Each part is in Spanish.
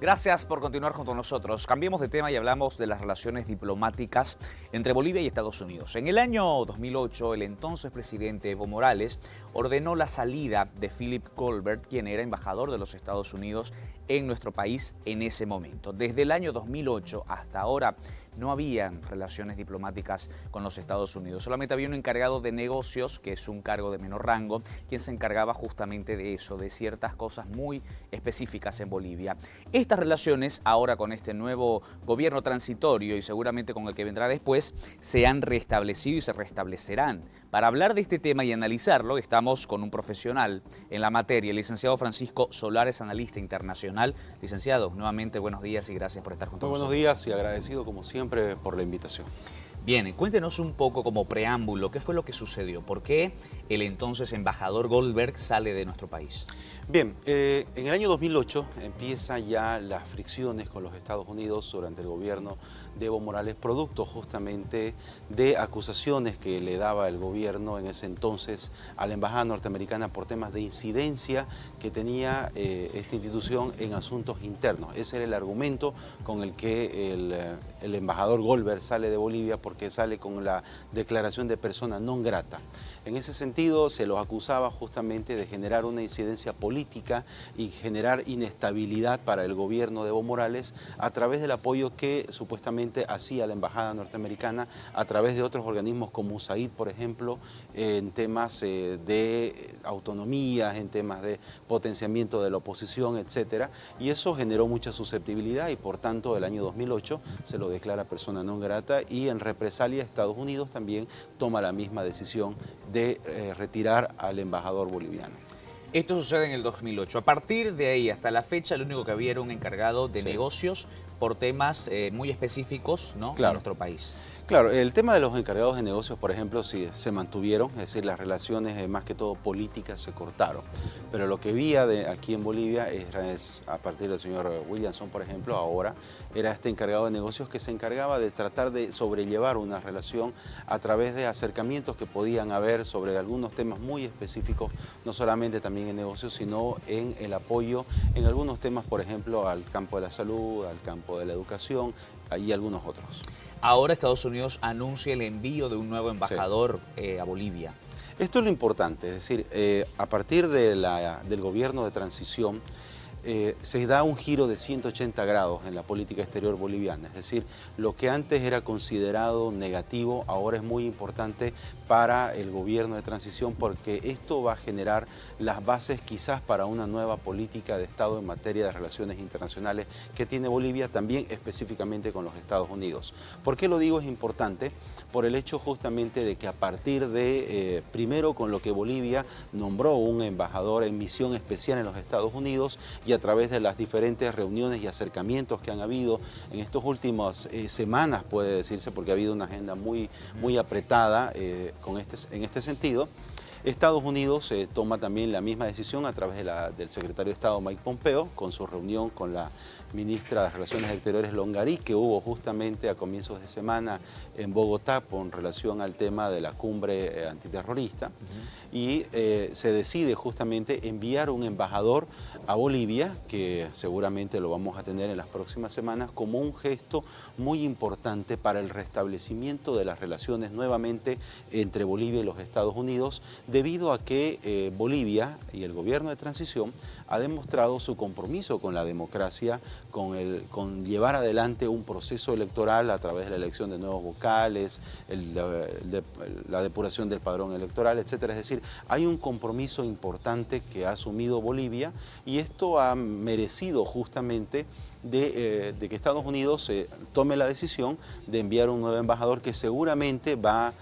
Gracias por continuar junto a nosotros. Cambiemos de tema y hablamos de las relaciones diplomáticas entre Bolivia y Estados Unidos. En el año 2008, el entonces presidente Evo Morales ordenó la salida de Philip Goldberg, quien era embajador de los Estados Unidos en nuestro país en ese momento. Desde el año 2008 hasta ahora no habían relaciones diplomáticas con los Estados Unidos. Solamente había un encargado de negocios, que es un cargo de menor rango, quien se encargaba justamente de eso, de ciertas cosas muy específicas en Bolivia. Estas relaciones, ahora con este nuevo gobierno transitorio y seguramente con el que vendrá después, se han restablecido y se restablecerán. Para hablar de este tema y analizarlo, estamos con un profesional en la materia, el licenciado Francisco Solares, analista internacional. Licenciado, nuevamente buenos días y gracias por estar junto a nosotros. Buenos días y agradecido como siempre por la invitación. Bien, cuéntenos un poco como preámbulo, ¿qué fue lo que sucedió? ¿Por qué el entonces embajador Goldberg sale de nuestro país? Bien, en el año 2008 empiezan ya las fricciones con los Estados Unidos durante el gobierno de Evo Morales, producto justamente de acusaciones que le daba el gobierno en ese entonces a la embajada norteamericana por temas de incidencia que tenía esta institución en asuntos internos. Ese era el argumento con el que el embajador Goldberg sale de Bolivia, porque sale con la declaración de persona non grata. En ese sentido se los acusaba justamente de generar una incidencia política y generar inestabilidad para el gobierno de Evo Morales a través del apoyo que supuestamente hacía la embajada norteamericana a través de otros organismos como USAID, por ejemplo, en temas de autonomía, en temas de potenciamiento de la oposición, etcétera. Y eso generó mucha susceptibilidad y por tanto el año 2008 se lo declara persona non grata y en represalia Estados Unidos también toma la misma decisión de retirar al embajador boliviano. Esto sucede en el 2008. A partir de ahí hasta la fecha, lo único que había era un encargado de Sí. negocios por temas muy específicos, ¿no? Claro. En nuestro país. Claro, el tema de los encargados de negocios, por ejemplo, sí se mantuvieron, es decir, las relaciones más que todo políticas se cortaron. Pero lo que había aquí en Bolivia es a partir del señor Williamson, por ejemplo, ahora era este encargado de negocios que se encargaba de tratar de sobrellevar una relación a través de acercamientos que podían haber sobre algunos temas muy específicos, no solamente también en negocios, sino en el apoyo en algunos temas, por ejemplo, al campo de la salud, al campo de la educación y algunos otros. Ahora Estados Unidos anuncia el envío de un nuevo embajador a Bolivia. Esto es lo importante, es decir, a partir del gobierno de transición se da un giro de 180 grados en la política exterior boliviana, es decir, lo que antes era considerado negativo ahora es muy importante para el gobierno de transición porque esto va a generar las bases quizás para una nueva política de Estado en materia de relaciones internacionales que tiene Bolivia también específicamente con los Estados Unidos. ¿Por qué lo digo es importante? Por el hecho justamente de que a partir de, primero con lo que Bolivia nombró un embajador en misión especial en los Estados Unidos y a través de las diferentes reuniones y acercamientos que han habido en estas últimas semanas, puede decirse, porque ha habido una agenda muy apretada en este sentido, Estados Unidos toma también la misma decisión a través del secretario de Estado Mike Pompeo, con su reunión con la ministra de Relaciones Exteriores Longarí, que hubo justamente a comienzos de semana en Bogotá con relación al tema de la cumbre antiterrorista. Y se decide justamente enviar un embajador a Bolivia, que seguramente lo vamos a tener en las próximas semanas, como un gesto muy importante para el restablecimiento de las relaciones nuevamente entre Bolivia y los Estados Unidos, debido a que Bolivia y el gobierno de transición ha demostrado su compromiso con la democracia, con llevar adelante un proceso electoral a través de la elección de nuevos vocales, la depuración del padrón electoral, etcétera. Es decir, hay un compromiso importante que ha asumido Bolivia y esto ha merecido justamente de que Estados Unidos tome la decisión de enviar un nuevo embajador que seguramente va a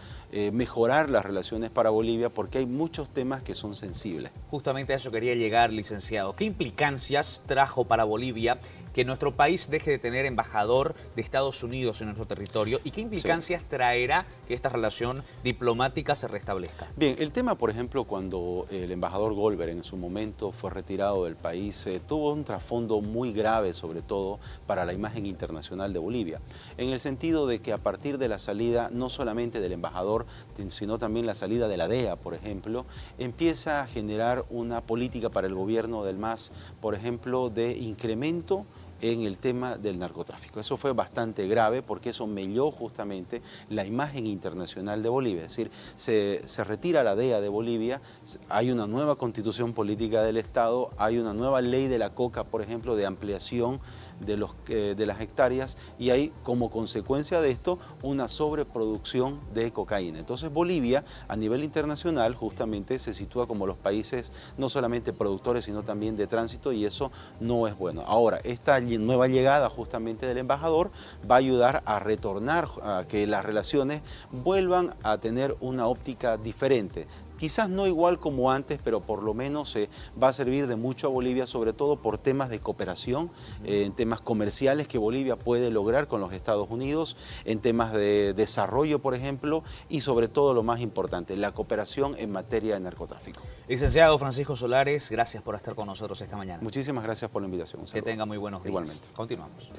mejorar las relaciones para Bolivia porque hay muchos temas que son sensibles. Justamente a eso quería llegar, licenciado. ¿Qué implicancias trajo para Bolivia que nuestro país deje de tener embajador de Estados Unidos en nuestro territorio? ¿Y qué implicancias traerá que esta relación diplomática se restablezca? Bien, el tema, por ejemplo, cuando el embajador Goldberg en su momento fue retirado del país, tuvo un trasfondo muy grave, sobre todo para la imagen internacional de Bolivia, en el sentido de que a partir de la salida, no solamente del embajador, sino también la salida de la DEA, por ejemplo, empieza a generar una política para el gobierno del MAS, por ejemplo, de incremento en el tema del narcotráfico. Eso fue bastante grave porque eso melló justamente la imagen internacional de Bolivia. Es decir, se retira la DEA de Bolivia, hay una nueva constitución política del Estado, hay una nueva ley de la coca, por ejemplo, de ampliación de las hectáreas, y hay como consecuencia de esto una sobreproducción de cocaína. Entonces Bolivia a nivel internacional justamente se sitúa como los países no solamente productores sino también de tránsito, y eso no es bueno. Ahora, esta nueva llegada justamente del embajador va a ayudar a retornar, a que las relaciones vuelvan a tener una óptica diferente. Quizás no igual como antes, pero por lo menos va a servir de mucho a Bolivia, sobre todo por temas de cooperación, en temas comerciales que Bolivia puede lograr con los Estados Unidos, en temas de desarrollo, por ejemplo, y sobre todo lo más importante, la cooperación en materia de narcotráfico. Licenciado Francisco Solares, gracias por estar con nosotros esta mañana. Muchísimas gracias por la invitación. Que tenga muy buenos días. Igualmente. Continuamos.